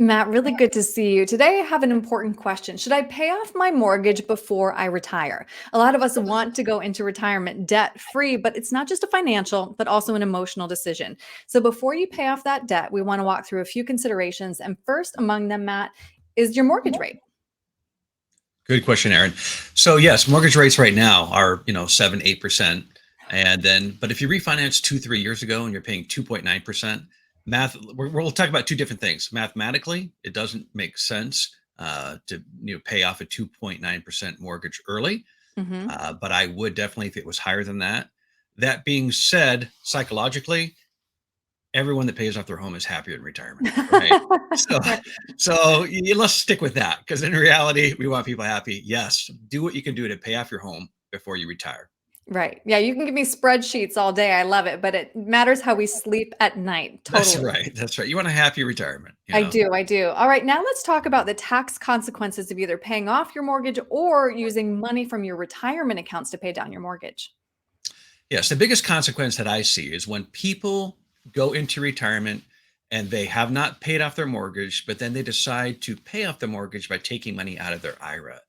Matt, really good to see you. Today, I have an important question. Should I pay off my mortgage before I retire? A lot of us want to go into retirement debt free, but it's not just a financial, but also an emotional decision. So, before you pay off that debt, we want to walk through a few considerations. And first among them, Matt, is your mortgage rate. Good question, Aaron. So yes, mortgage rates right now are 7, 8%, and then but if you refinance 2, 3 years ago and you're paying 2.9%, we'll talk about two different things. Mathematically, it doesn't make sense to pay off a 2.9% mortgage early, Hmm. but I would definitely if it was higher than that. That being said, psychologically, everyone that pays off their home is happier in retirement, right? So, Right. let's stick with that because in reality, we want people happy. Yes, do what you can do to pay off your home before you retire. Right. Yeah, you can give me spreadsheets all day. I love it, but it matters how we sleep at night. That's Totally. right. That's right. You want a happy retirement, I do, I do. All right, now let's talk about the tax consequences of either paying off your mortgage or using money from your retirement accounts to pay down your mortgage. Yes, the biggest consequence that I see is when people go into retirement and they have not paid off their mortgage, but then they decide to pay off the mortgage by taking money out of their IRA.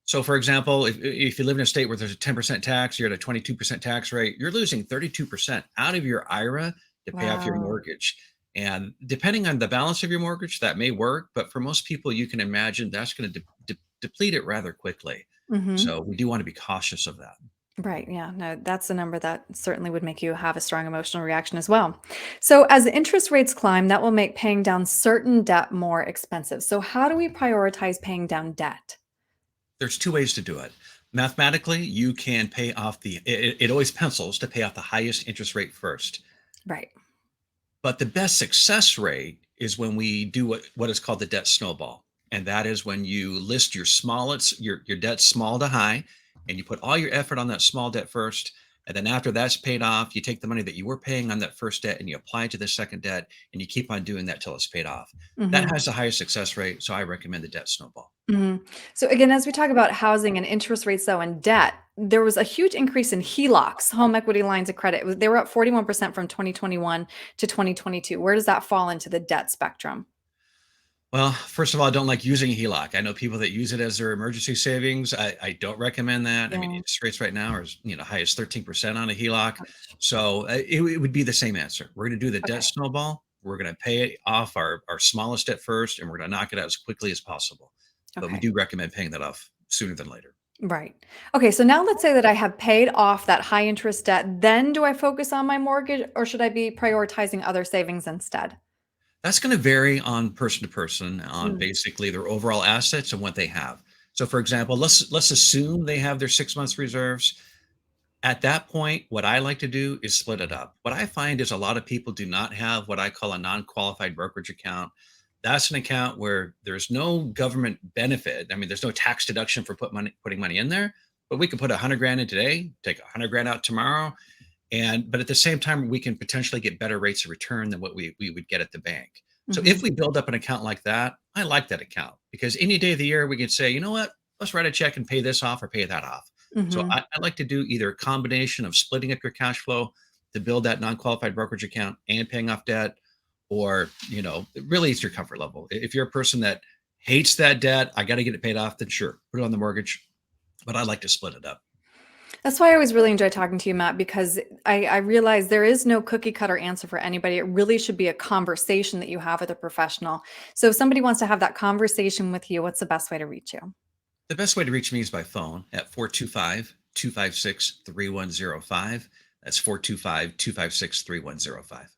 So, for example, if you live in a state where there's a 10% tax, you're at a 22% tax rate, you're losing 32% out of your IRA to pay off your Wow. mortgage. And depending on the balance of your mortgage, that may work. But for most people, you can imagine that's going to deplete it rather quickly. Mhm. So, we do want to be cautious of that. Right, yeah, no, that's a number that certainly would make you have a strong emotional reaction as well. So, as interest rates climb, that will make paying down certain debt more expensive. So, how do we prioritize paying down debt? There's two ways to do it. Mathematically, you can pay off it always pencils to pay off the highest interest rate first. Right. But the best success rate is when we do what is called the debt snowball. And that is when you list your debt small to high, and you put all your effort on that small debt first. And then after that's paid off, you take the money that you were paying on that first debt and you apply it to the second debt, and you keep on doing that till it's paid off. That Mhm. has the highest success rate. So I recommend the debt snowball. Mhm. So again, as we talk about housing and interest rates though and debt, there was a huge increase in HELOCs, home equity lines of credit. They were up 41% from 2021 to 2022. Where does that fall into the debt spectrum? Well, first of all, I don't like using a HELOC. I know people that use it as their emergency savings. I don't recommend that. I mean, Yeah. interest rates right now are high as 13% on a HELOC. Ouch. So it would be the same answer. We're going to do the debt Okay. snowball. We're going to pay off our smallest debt first, and we're going to knock it out as quickly as possible. But we Okay. do recommend paying that off sooner than later. Right. Okay. So now let's say that I have paid off that high interest debt. Then do I focus on my mortgage or should I be prioritizing other savings instead? That's going to vary on person to person on Mm. basically their overall assets and what they have. So, for example, let's assume they have their 6 months reserves. At that point, what I like to do is split it up. What I find is a lot of people do not have what I call a non-qualified brokerage account. That's an account where there's no government benefit. I mean, there's no tax deduction for putting money in there, but we could put 100 grand in today, take 100 grand out tomorrow, and but at the same time, we can potentially get better rates of return than what we would get at the bank. So if Hmm. we build up an account like that, I like that account because any day of the year we can say, you know what, let's write a check and pay this off or pay that off. So Hmm. I like to do either a combination of splitting up your cash flow to build that non-qualified brokerage account and paying off debt, or really it's your comfort level. If you're a person that hates that debt, I got to get it paid off, then sure, put it on the mortgage. But I like to split it up. That's why I always really enjoy talking to you, Matt, because I realize there is no cookie cutter answer for anybody. It really should be a conversation that you have with a professional. So if somebody wants to have that conversation with you, what's the best way to reach you? The best way to reach me is by phone at 425-256-3105. That's 425-256-3105.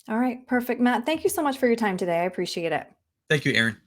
All right, perfect. Matt, thank you so much for your time today. I appreciate it. Thank you, Aaron.